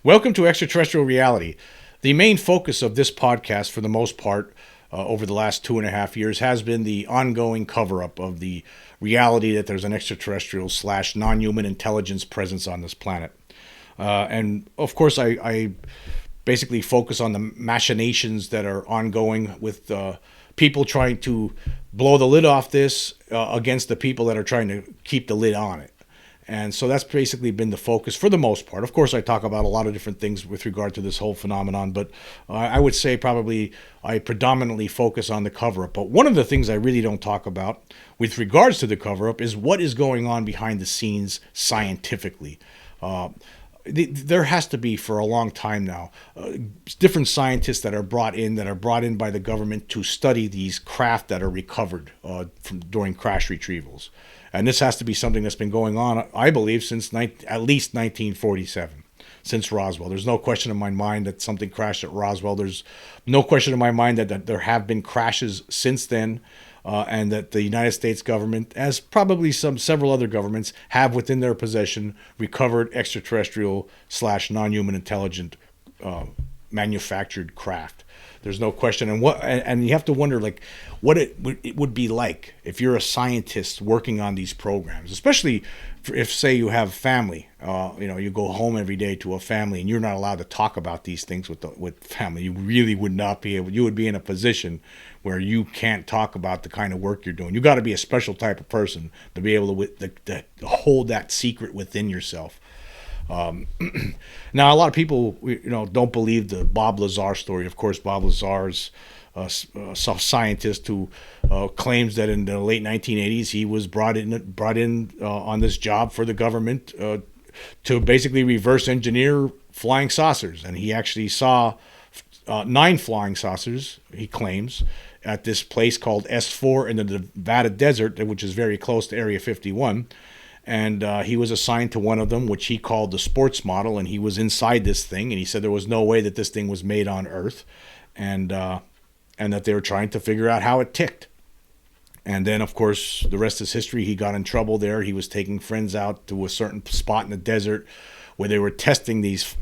Welcome to Extraterrestrial Reality. The main focus of this podcast, for the most part, over the last 2.5 years, has been the ongoing cover-up of the reality that there's an extraterrestrial / non-human intelligence presence on this planet. And of course, I basically focus on the machinations that are ongoing with people trying to blow the lid off this against the people that are trying to keep the lid on it. And so that's basically been the focus for the most part. Of course, I talk about a lot of different things with regard to this whole phenomenon, but I would say probably I predominantly focus on the cover-up. But one of the things I really don't talk about with regards to the cover-up is what is going on behind the scenes scientifically. There has to be, for a long time now, different scientists that are brought in by the government to study these craft that are recovered during crash retrievals. And this has to be something that's been going on, I believe, since at least 1947, since Roswell. There's no question in my mind that something crashed at Roswell. There's no question in my mind that there have been crashes since then, and that the United States government, as probably several other governments, have within their possession recovered extraterrestrial / non-human intelligent manufactured craft. There's no question, and you have to wonder like what it would be like if you're a scientist working on these programs, especially if say you have family. You go home every day to a family, and you're not allowed to talk about these things with family. You really would not be able. You would be in a position where you can't talk about the kind of work you're doing. You got to be a special type of person to be able to hold that secret within yourself. Now, a lot of people, don't believe the Bob Lazar story. Of course, Bob Lazar's a scientist who claims that in the late 1980s he was brought in on this job for the government to basically reverse engineer flying saucers, and he actually saw 9 flying saucers, he claims, at this place called S4 in the Nevada desert, which is very close to Area 51. And he was assigned to one of them, which he called the sports model, and he was inside this thing, and he said there was no way that this thing was made on Earth, and that they were trying to figure out how it ticked. And then, of course, the rest is history. He got in trouble there. He was taking friends out to a certain spot in the desert where they were testing these.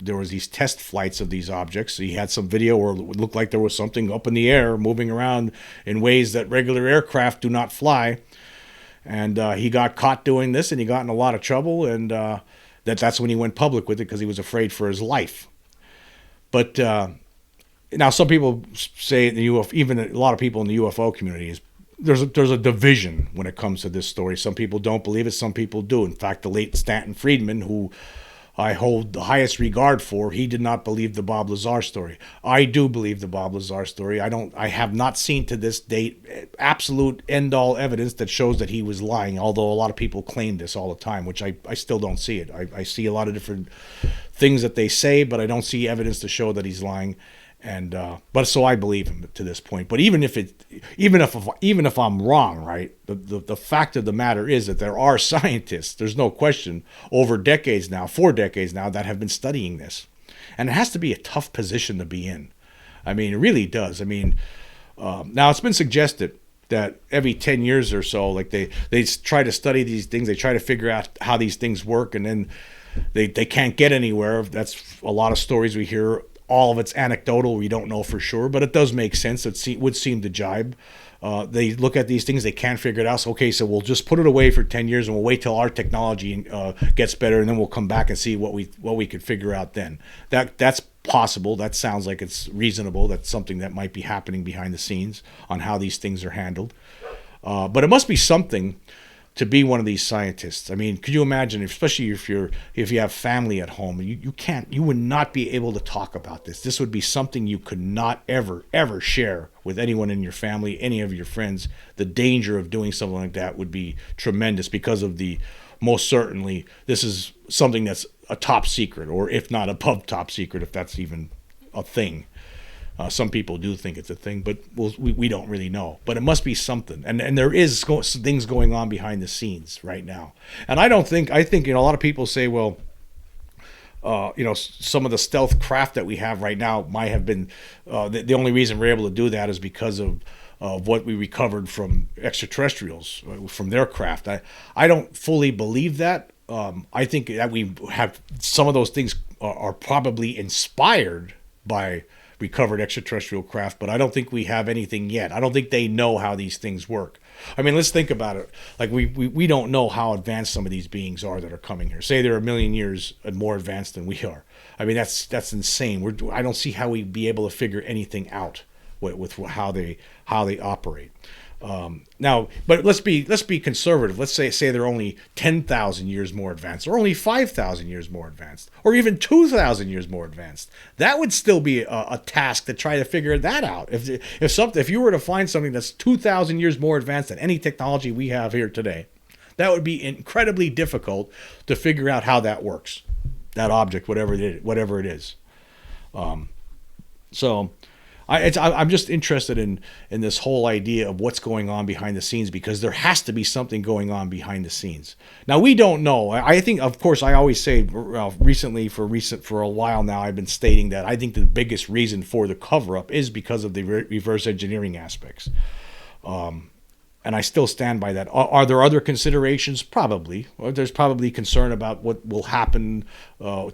There was these test flights of these objects. He had some video where it looked like there was something up in the air moving around in ways that regular aircraft do not fly. And he got caught doing this, and he got in a lot of trouble, and that's when he went public with it because he was afraid for his life. But now some people say even a lot of people in the UFO community there's a division when it comes to this story. Some people don't believe it, some people do. In fact, the late Stanton Friedman, who I hold the highest regard for, he did not believe the Bob Lazar story. I do believe the Bob Lazar story. I have not seen to this date absolute end-all evidence that shows that he was lying, although a lot of people claim this all the time, which I still don't see it. I see a lot of different things that they say, but I don't see evidence to show that he's lying. And but so I believe him to this point. But even if I'm wrong, right? The fact of the matter is that there are scientists. There's no question over 4 decades now, that have been studying this, and it has to be a tough position to be in. I mean, it really does. I mean, now it's been suggested that every 10 years or so, like they try to study these things, they try to figure out how these things work, and then they can't get anywhere. That's a lot of stories we hear. All of it's anecdotal. We don't know for sure, but it does make sense. It would seem to jibe. They look at these things, they can't figure it out. So, okay, so we'll just put it away for 10 years and we'll wait till our technology gets better, and then we'll come back and see what we could figure out then. That's possible. That sounds like it's reasonable. That's something that might be happening behind the scenes on how these things are handled. But it must be something to be one of these scientists. I mean, could you imagine, especially if you have family at home, you would not be able to talk about this. This would be something you could not ever share with anyone in your family, any of your friends. The danger of doing something like that would be tremendous because of most certainly, this is something that's a top secret, or if not above top secret, if that's even a thing. Some people do think it's a thing, but we don't really know. But it must be something. And there is things going on behind the scenes right now. And I think, a lot of people say, well, some of the stealth craft that we have right now might have been, the only reason we're able to do that is because of what we recovered from extraterrestrials, from their craft. I don't fully believe that. I think that we have some of those things are probably inspired by recovered extraterrestrial craft, but I don't think we have anything yet. I don't think they know how these things work. I mean, let's think about it. Like we don't know how advanced some of these beings are that are coming here. Say they're a million years more advanced than we are. I mean, that's insane. I don't see how we'd be able to figure anything out with how they operate. Now, but let's be conservative. Let's say they're only 10,000 years more advanced, or only 5,000 years more advanced, or even 2,000 years more advanced. That would still be a task to try to figure that out. If you were to find something that's 2,000 years more advanced than any technology we have here today, that would be incredibly difficult to figure out how that works. That object, whatever it is. So. I'm just interested in this whole idea of what's going on behind the scenes, because there has to be something going on behind the scenes. Now, we don't know. I think, of course, I always say for a while now, I've been stating that I think the biggest reason for the cover-up is because of the reverse engineering aspects. And I still stand by that. Are there other considerations? Probably. There's probably concern about what will happen to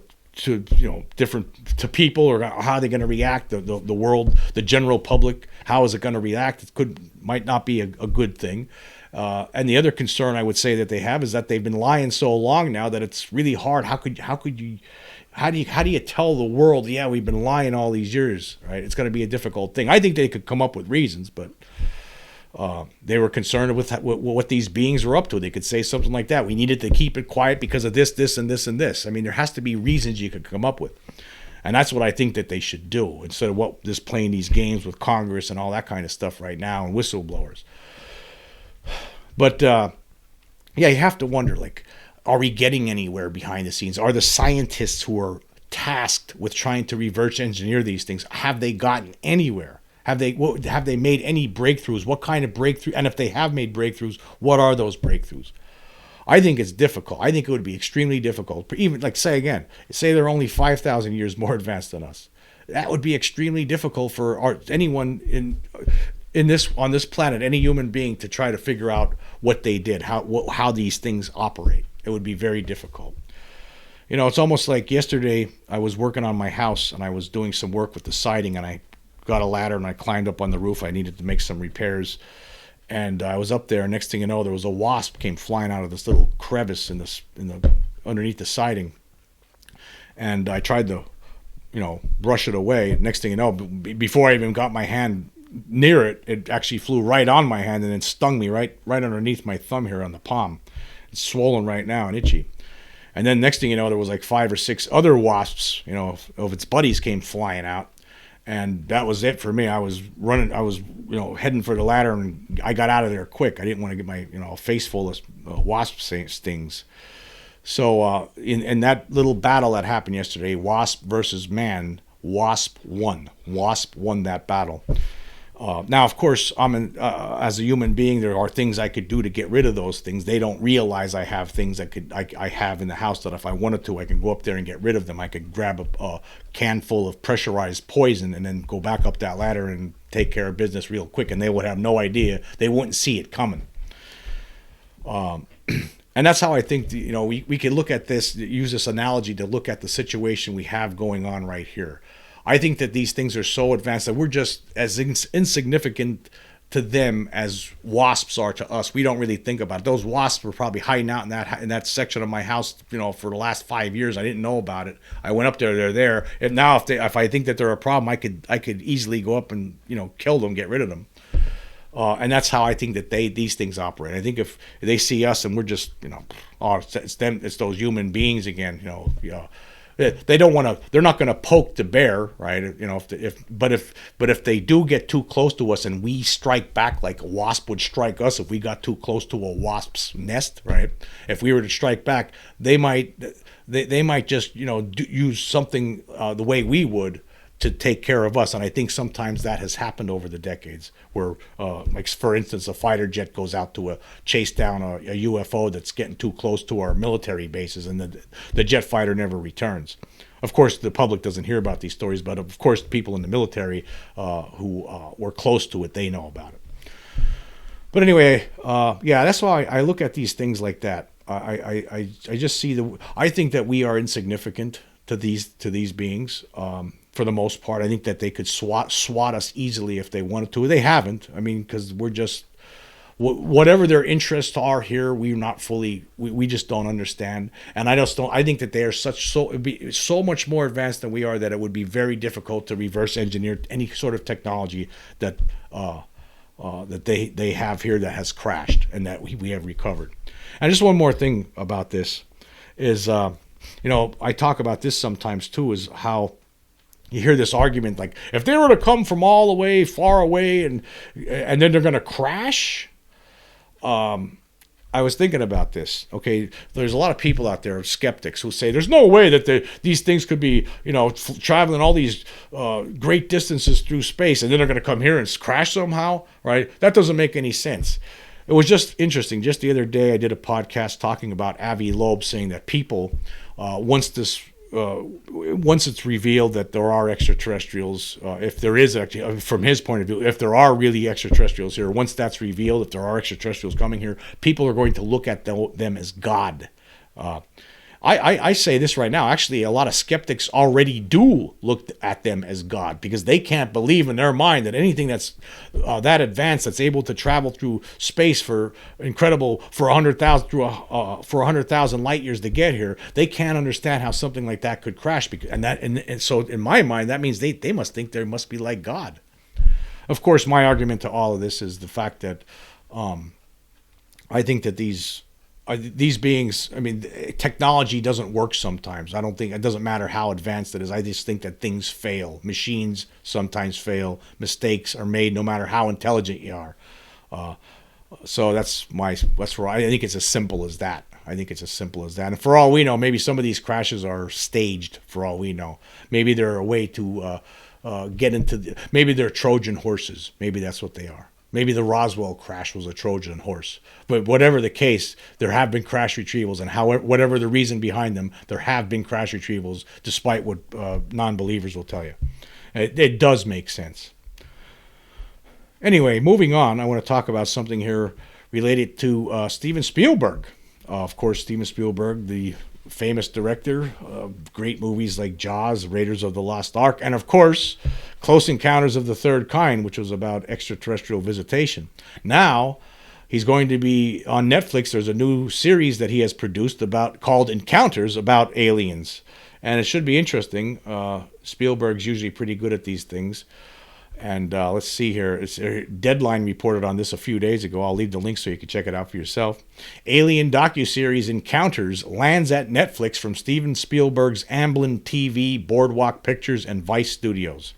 people, or how they're going to react, the world, the general public, how is it going to react? Might not be a good thing. And the other concern I would say that they have is that they've been lying so long now that it's really hard. How do you tell the world, yeah, we've been lying all these years, right? It's going to be a difficult thing. I think they could come up with reasons, but they were concerned with what these beings were up to. They could say something like that. We needed to keep it quiet because of this, this, and this, and this. I mean, there has to be reasons you could come up with. And that's what I think that they should do, instead of just playing these games with Congress and all that kind of stuff right now, and whistleblowers. But, yeah, you have to wonder, like, are we getting anywhere behind the scenes? Are the scientists who are tasked with trying to reverse engineer these things, have they gotten anywhere? Have they made any breakthroughs? What kind of breakthrough? And if they have made breakthroughs, what are those breakthroughs? I think it's difficult. I think it would be extremely difficult. Even say they're only 5,000 years more advanced than us. That would be extremely difficult for anyone on this planet, any human being, to try to figure out what they did, how these things operate. It would be very difficult. It's almost like yesterday I was working on my house and I was doing some work with the siding, and I got a ladder and I climbed up on the roof. I needed to make some repairs, and I was up there, and next thing you know, there was a wasp came flying out of this little crevice underneath the siding, and I tried to brush it away. Next thing you know, before I even got my hand near it, it actually flew right on my hand and then stung me right underneath my thumb here on the palm. It's swollen right now and itchy. And then next thing you know, there was like 5 or 6 other wasps, of its buddies, came flying out. And that was it for me. I was running. I was, heading for the ladder, and I got out of there quick. I didn't want to get my, face full of wasp stings. So in that little battle that happened yesterday, wasp versus man, wasp won. Wasp won that battle. Now, of course, as a human being, there are things I could do to get rid of those things. They don't realize I have things I have in the house that if I wanted to, I can go up there and get rid of them. I could grab a can full of pressurized poison and then go back up that ladder and take care of business real quick, and they would have no idea. They wouldn't see it coming. And that's how I think, we can look at this, use this analogy to look at the situation we have going on right here. I think that these things are so advanced that we're just as insignificant to them as wasps are to us. We don't really think about it. Those wasps were probably hiding out in that section of my house, for the last 5 years. I didn't know about it. I went up there. They're there. And now, if I think that they're a problem, I could easily go up and kill them, get rid of them. And that's how I think that these things operate. I think if they see us and we're just it's them, it's those human beings again. They don't want to. They're not going to poke the bear, right? But if they do get too close to us and we strike back like a wasp would strike us if we got too close to a wasp's nest, right? If we were to strike back, they might just use something the way we would to take care of us. And I think sometimes that has happened over the decades, where, like for instance, a fighter jet goes out to chase down a UFO that's getting too close to our military bases, and the jet fighter never returns. Of course, the public doesn't hear about these stories, but of course, people in the military who were close to it, they know about it. But anyway, yeah, that's why I look at these things like that. I just see I think that we are insignificant to these beings. For the most part, I think that they could swat us easily if they wanted to. They haven't. I mean, because we're just whatever their interests are here, we're not fully. We just don't understand. And I just don't. I think that they are it'd be so much more advanced than we are that it would be very difficult to reverse engineer any sort of technology that that they have here that has crashed and that we have recovered. And just one more thing about this is, I talk about this sometimes too, is how you hear this argument like, if they were to come from all the way far away and then they're going to crash. I was thinking about this. Okay, there's a lot of people out there, skeptics, who say there's no way that these things could be, traveling all these great distances through space and then they're going to come here and crash somehow, right? That doesn't make any sense. It was just interesting. Just the other day, I did a podcast talking about Avi Loeb saying that people, once it's revealed that there are extraterrestrials, if there is actually, from his point of view, if there are really extraterrestrials here, once that's revealed, if there are extraterrestrials coming here, people are going to look at them as God. I say this right now. Actually, a lot of skeptics already do look at them as God because they can't believe in their mind that anything that's that advanced, that's able to travel through space for 100,000 light years to get here, they can't understand how something like that could crash. And so in my mind, that means they must think they must be like God. Of course, my argument to all of this is the fact that I think that these beings, I mean, technology doesn't work sometimes. I don't think, it doesn't matter how advanced it is. I just think that things fail. Machines sometimes fail. Mistakes are made no matter how intelligent you are. So that's where I think it's as simple as that. And for all we know, maybe some of these crashes are staged, for all we know. Maybe they're a way to get into maybe they're Trojan horses. Maybe that's what they are. Maybe the Roswell crash was a Trojan horse. But whatever the case, there have been crash retrievals, and whatever the reason behind them, there have been crash retrievals, despite what non-believers will tell you. It does make sense. Anyway, moving on, I want to talk about something here related to Steven Spielberg. Of course, Steven Spielberg, the famous director of great movies like Jaws, Raiders of the Lost Ark, and of course, Close Encounters of the Third Kind, which was about extraterrestrial visitation. Now, he's going to be on Netflix. There's a new series that he has produced called Encounters, about aliens. And it should be interesting. Spielberg's usually pretty good at these things. And let's see here. Deadline reported on this a few days ago. I'll leave the link so you can check it out for yourself. Alien docuseries Encounters lands at Netflix from Steven Spielberg's Amblin TV, Boardwalk Pictures, and Vice Studios.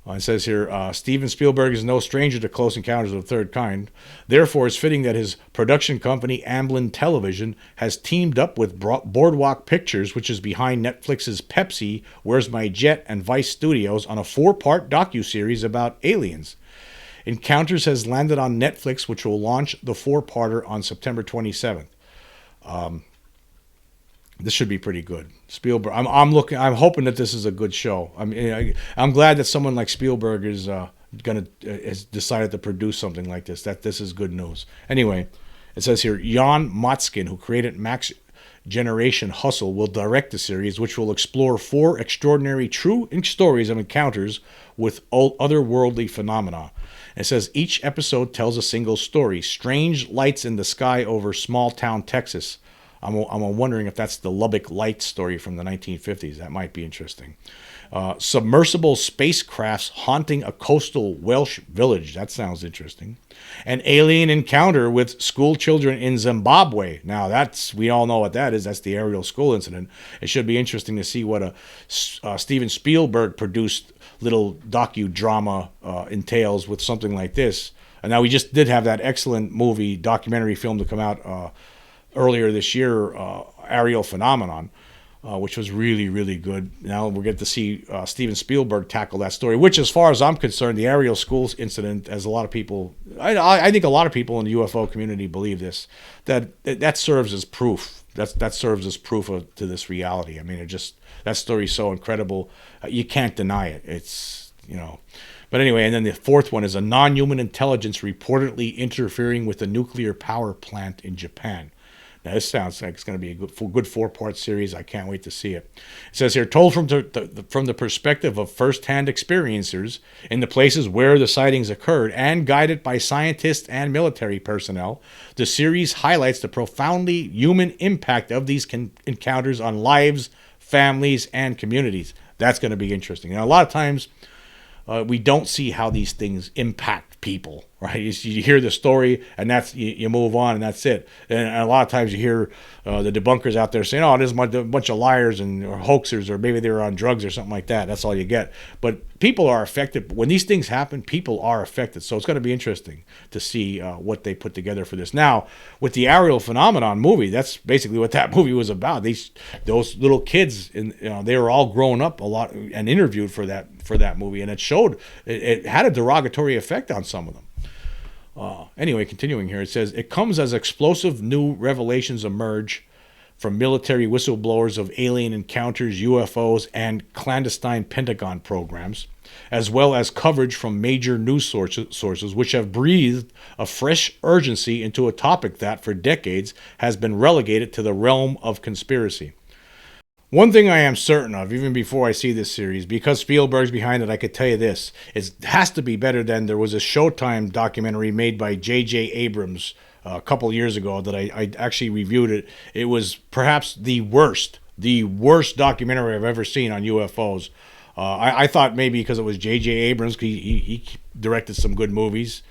It says here, Steven Spielberg is no stranger to Close Encounters of the Third Kind. Therefore, it's fitting that his production company, Amblin Television, has teamed up with Boardwalk Pictures, which is behind Netflix's Pepsi, Where's My Jet, and Vice Studios, on a 4-part docuseries about aliens. Encounters has landed on Netflix, which will launch the 4-parter on September 27th. This should be pretty good. Spielberg, I'm hoping that this is a good show. I'm glad that someone like Spielberg is has decided to produce something like this. That this is good news. Anyway, it says here, Jan Motzkin, who created Max Generation Hustle, will direct the series, which will explore 4 extraordinary true stories of encounters with otherworldly phenomena. It says each episode tells a single story. Strange lights in the sky over small town Texas. I'm wondering if that's the Lubbock Light story from the 1950s. That might be interesting. Submersible spacecrafts haunting a coastal Welsh village. That sounds interesting. An alien encounter with school children in Zimbabwe. Now, we all know what that is. That's the Ariel school incident. It should be interesting to see what a Steven Spielberg produced little docudrama entails with something like this. And now we just did have that excellent documentary film to come out earlier this year, Ariel Phenomenon, which was really, really good. Now we'll get to see Steven Spielberg tackle that story, which, as far as I'm concerned, the Ariel Schools incident, as a lot of people, I think a lot of people in the UFO community believe this, that serves as proof. That serves as proof to this reality. I mean, that story is so incredible, you can't deny it. It's, But anyway, and then the 4th one is a non-human intelligence reportedly interfering with a nuclear power plant in Japan. Now, this sounds like it's going to be a good 4-part series. I can't wait to see it. It says here, told from the perspective of first-hand experiencers in the places where the sightings occurred and guided by scientists and military personnel, the series highlights the profoundly human impact of these encounters on lives, families, and communities. That's going to be interesting. Now, a lot of times we don't see how these things impact people, right? You hear the story and that's you move on and that's it. And a lot of times you hear the debunkers out there saying, "Oh, this is a bunch of liars and or hoaxers, or maybe they were on drugs or something like that." That's all you get. But people are affected when these things happen. People are affected, so it's going to be interesting to see what they put together for this. Now, with the aerial phenomenon movie, that's basically what that movie was about. Those little kids, they were all grown up a lot and interviewed for that movie, and it showed it had a derogatory effect on some of them. Anyway, continuing here, it says, it comes as explosive new revelations emerge from military whistleblowers of alien encounters, UFOs, and clandestine Pentagon programs, as well as coverage from major news sources which have breathed a fresh urgency into a topic that, for decades, has been relegated to the realm of conspiracy. One thing I am certain of, even before I see this series, because Spielberg's behind it, I could tell you this. It has to be better than there was a Showtime documentary made by J.J. Abrams a couple years ago that I actually reviewed it. It was perhaps the worst documentary I've ever seen on UFOs. I thought maybe because it was J.J. Abrams, he directed some good movies.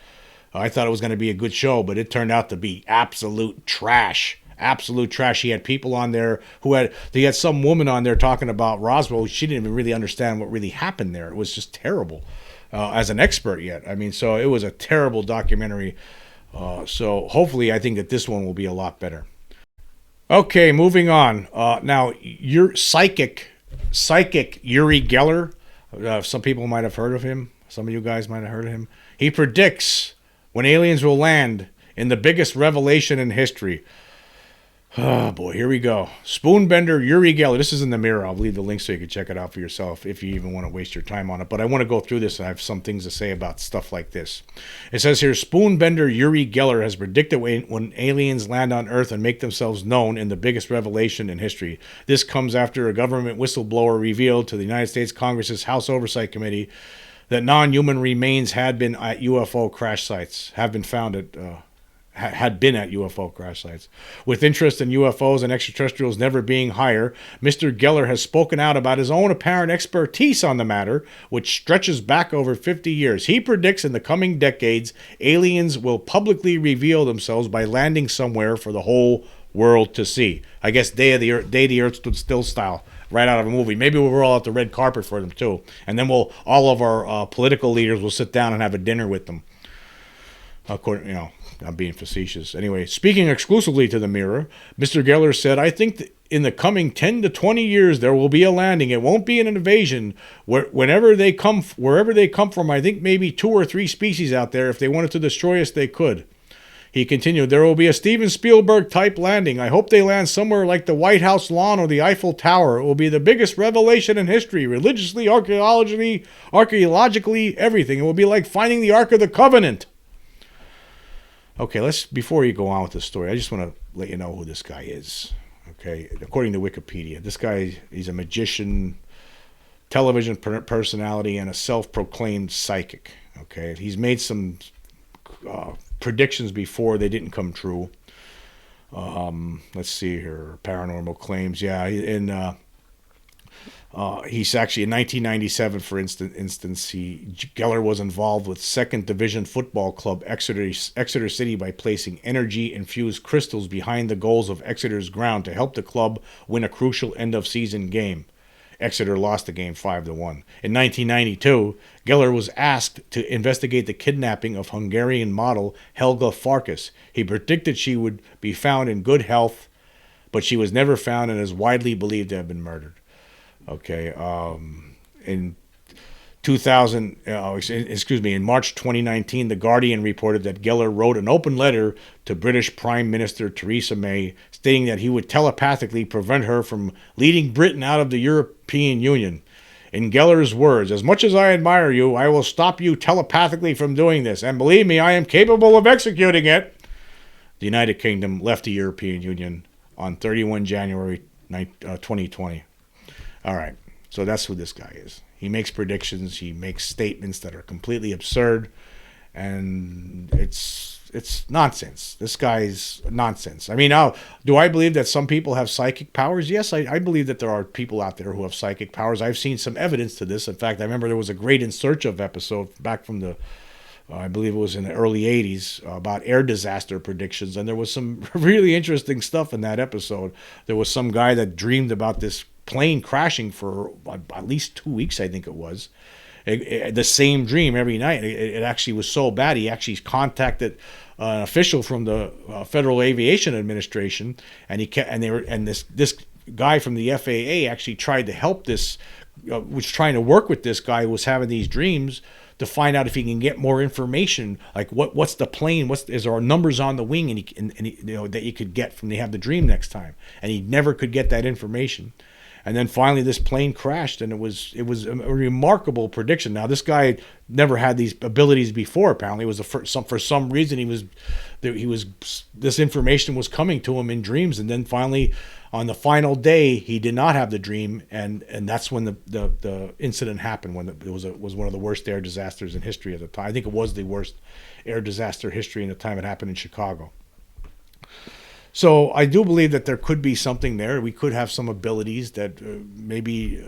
I thought it was going to be a good show, but it turned out to be absolute trash. Absolute trash. He had people on there they had some woman on there talking about Roswell. She didn't even really understand what really happened there. It was just terrible as an expert yet. I mean, so it was a terrible documentary. So hopefully I think that this one will be a lot better. Okay, moving on. Now, your psychic Uri Geller, some people might have heard of him. Some of you guys might have heard of him. He predicts when aliens will land in the biggest revelation in history. Oh boy, here we go. Spoonbender Uri Geller. This is in the Mirror. I'll leave the link so you can check it out for yourself if you even want to waste your time on it. But I want to go through this and I have some things to say about stuff like this. It says here, Spoonbender Uri Geller has predicted when aliens land on Earth and make themselves known in the biggest revelation in history. This comes after a government whistleblower revealed to the United States Congress's House Oversight Committee that non-human remains had been at UFO crash sites, had been at UFO crash sites. With interest in UFOs and extraterrestrials never being higher, Mr. Geller has spoken out about his own apparent expertise on the matter, which stretches back over 50 years. He predicts in the coming decades, aliens will publicly reveal themselves by landing somewhere for the whole world to see. I guess Day the Earth Stood Still style, right out of a movie. Maybe we'll roll out the red carpet for them too, and then all of our political leaders will sit down and have a dinner with them. According, I'm being facetious. Anyway, speaking exclusively to the Mirror, Mr. Geller said, I think that in the coming 10 to 20 years, there will be a landing. It won't be an invasion. Wherever they come from, I think maybe 2 or 3 species out there. If they wanted to destroy us, they could. He continued, there will be a Steven Spielberg type landing. I hope they land somewhere like the White House lawn or the Eiffel Tower. It will be the biggest revelation in history, religiously, archaeologically, everything. It will be like finding the Ark of the Covenant. Okay, before you go on with the story, I just want to let you know who this guy is. Okay, according to Wikipedia, this guy, he's a magician, television personality, and a self-proclaimed psychic. Okay, he's made some predictions before. They didn't come true. Let's see here, paranormal claims. Yeah, he's actually in 1997, for instance, Geller was involved with 2nd Division Football Club Exeter City by placing energy-infused crystals behind the goals of Exeter's ground to help the club win a crucial end-of-season game. Exeter lost the game 5-1. In 1992, Geller was asked to investigate the kidnapping of Hungarian model Helga Farkas. He predicted she would be found in good health, but she was never found and is widely believed to have been murdered. Okay, in March 2019, The Guardian reported that Geller wrote an open letter to British Prime Minister Theresa May, stating that he would telepathically prevent her from leading Britain out of the European Union. In Geller's words, as much as I admire you, I will stop you telepathically from doing this, and believe me, I am capable of executing it. the United Kingdom left the European Union on 31 January 2020. All right, so that's who this guy is. He makes predictions. He makes statements that are completely absurd, and it's nonsense. This guy's nonsense. I mean, now, do I believe that some people have psychic powers? Yes, I believe that there are people out there who have psychic powers. I've seen some evidence to this. In fact, I remember there was a great In Search Of episode back from the I believe it was in the early 80s, about air disaster predictions. And there was some really interesting stuff in that episode. There was some guy that dreamed about this plane crashing for at least 2 weeks, I think it was. The same dream every night. It actually was so bad, he actually contacted an official from the Federal Aviation Administration, and this guy from the FAA actually tried to help this, was trying to work with this guy who was having these dreams, to find out if he can get more information, like what's the plane, is there numbers on the wing, and that you could get from they have the dream next time, and he never could get that information. And then finally this plane crashed, and it was a remarkable prediction. Now this guy never had these abilities before. Apparently, it was for some reason this information was coming to him in dreams, and then finally, on the final day, he did not have the dream, and that's when the incident happened. When it was one of the worst air disasters in history at the time. I think it was the worst air disaster history in the time it happened in Chicago. So I do believe that there could be something there. We could have some abilities that maybe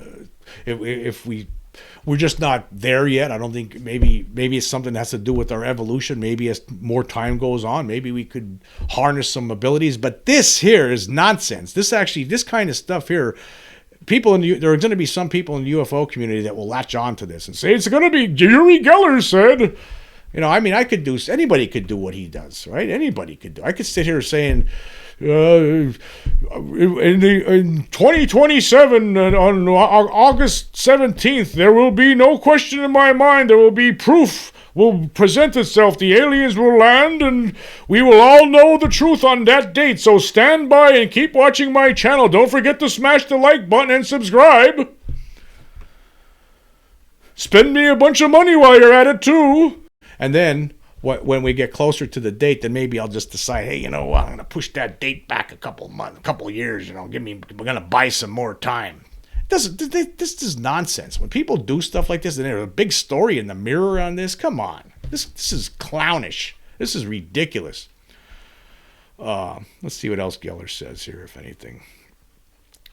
if we're just not there yet. I don't think maybe it's something that has to do with our evolution. Maybe as more time goes on, maybe we could harness some abilities. But this here is nonsense. This kind of stuff here, there are going to be some people in the UFO community that will latch on to this and say it's going to be Uri Geller said. Anybody could do what he does, right? Anybody could do. I could sit here saying, in 2027, on August 17th, there will be no question in my mind. There will be proof will present itself. The aliens will land, and we will all know the truth on that date. So stand by and keep watching my channel. Don't forget to smash the like button and subscribe. Spend me a bunch of money while you're at it, too. And then, when we get closer to the date, then maybe I'll just decide, hey, I'm going to push that date back a couple years. We're going to buy some more time. This is nonsense. When people do stuff like this, and there's a big story in the Mirror on this, come on. This is clownish. This is ridiculous. Let's see what else Geller says here, if anything.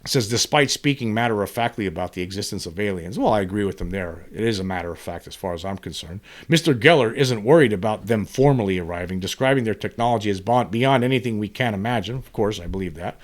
It says, despite speaking matter-of-factly about the existence of aliens. Well, I agree with them there. It is a matter of fact as far as I'm concerned. Mr. Geller isn't worried about them formally arriving, describing their technology as beyond anything we can imagine. Of course, I believe that.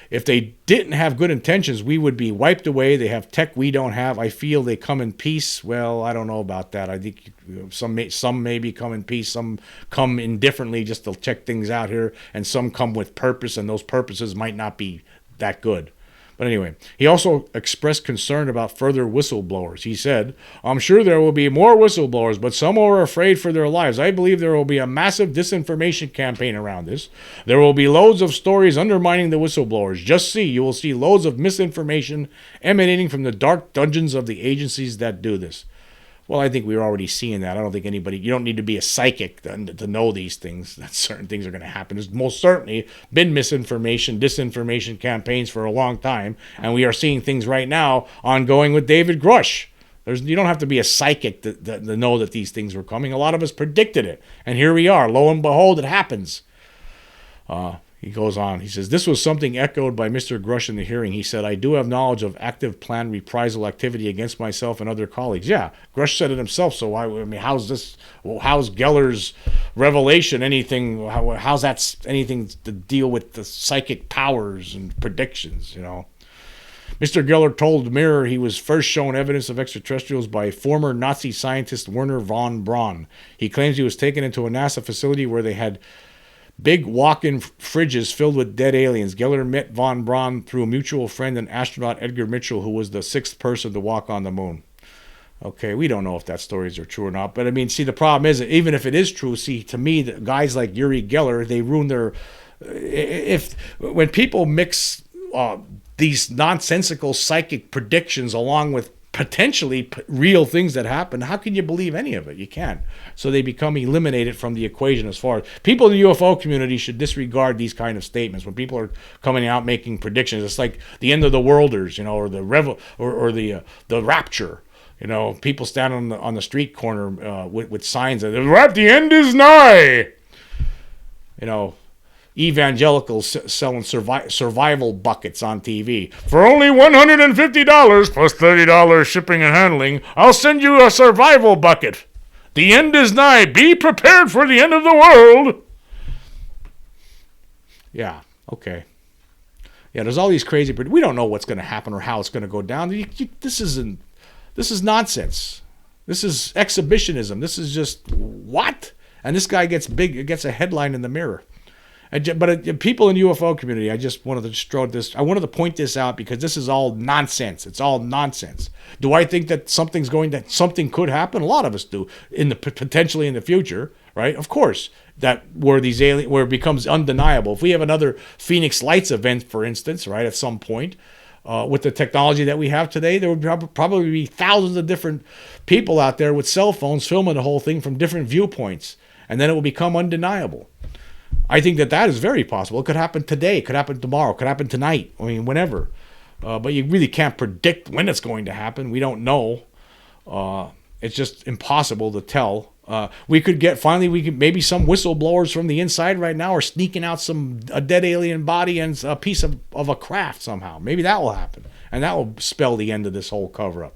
If they didn't have good intentions, we would be wiped away. They have tech we don't have. I feel they come in peace. Well, I don't know about that. I think some maybe come in peace. Some come indifferently just to check things out here. And some come with purpose, and those purposes might not be that good. But anyway, he also expressed concern about further whistleblowers. He said, I'm sure there will be more whistleblowers, but some are afraid for their lives. I believe there will be a massive disinformation campaign around this. There will be loads of stories undermining the whistleblowers. Just see, you will see loads of misinformation emanating from the dark dungeons of the agencies that do this. Well, I think we're already seeing that. I don't think you don't need to be a psychic to know these things, that certain things are going to happen. There's most certainly been disinformation campaigns for a long time, and we are seeing things right now ongoing with David Grush. You don't have to be a psychic to know that these things were coming. A lot of us predicted it, and here we are. Lo and behold, it happens. He goes on. He says, this was something echoed by Mr. Grush in the hearing. He said, I do have knowledge of active planned reprisal activity against myself and other colleagues. Yeah, Grush said it himself, so how's Geller's revelation anything? How's that anything to deal with the psychic powers and predictions, Mr. Geller told Mirror he was first shown evidence of extraterrestrials by former Nazi scientist Werner von Braun. He claims he was taken into a NASA facility where they had big walk-in fridges filled with dead aliens. Geller met von Braun through a mutual friend and astronaut Edgar Mitchell, who was the sixth person to walk on the moon. Okay, we don't know if that stories are true or not. But, the problem is, even if it is true, to me, the guys like Uri Geller, they ruin their... When people mix these nonsensical psychic predictions along with potentially real things that happen, how can you believe any of it? You can't. So they become eliminated from the equation. As far as people in the UFO community should disregard these kind of statements when people are coming out making predictions. It's like the end of the worlders, or the the rapture. People stand on the street corner with signs that the end is nigh. Evangelicals selling survival buckets on TV. For only $150 plus $30 shipping and handling, I'll send you a survival bucket. The end is nigh. Be prepared for the end of the world. Yeah, okay. Yeah, there's all these crazy... We don't know what's going to happen or how it's going to go down. This is nonsense. This is exhibitionism. This is just... What? And this guy gets a headline in the Mirror. But people in the UFO community, I just wanted to throw this. I wanted to point this out because this is all nonsense. It's all nonsense. Do I think that something could happen? A lot of us do potentially in the future, right? Of course, where it becomes undeniable. If we have another Phoenix Lights event, for instance, right, at some point, with the technology that we have today, there would probably be thousands of different people out there with cell phones filming the whole thing from different viewpoints, and then it will become undeniable. I think that is very possible. It could happen today. It could happen tomorrow. It could happen tonight. I mean, whenever. But you really can't predict when it's going to happen. We don't know. It's just impossible to tell. Maybe some whistleblowers from the inside right now are sneaking out a dead alien body and a piece of a craft somehow. Maybe that will happen. And that will spell the end of this whole cover-up.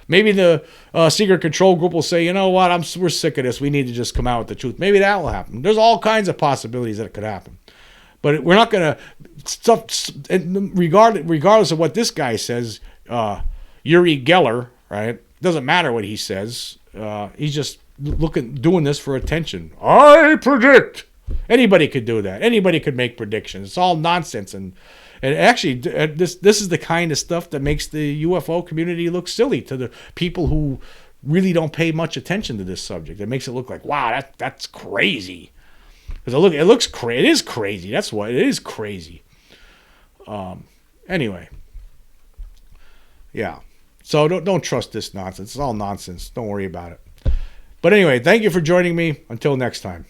Maybe the secret control group will say, you know what, we're sick of this. We need to just come out with the truth. Maybe that will happen. There's all kinds of possibilities that it could happen. But we're not going to, regardless of what this guy says, Uri Geller, right? Doesn't matter what he says. He's just doing this for attention. I predict. Anybody could do that. Anybody could make predictions. It's all nonsense. And actually, this is the kind of stuff that makes the UFO community look silly to the people who really don't pay much attention to this subject. It makes it look like, wow, that's crazy. Because it is crazy. That's what it is, crazy. Anyway, yeah. So don't trust this nonsense. It's all nonsense. Don't worry about it. But anyway, thank you for joining me. Until next time.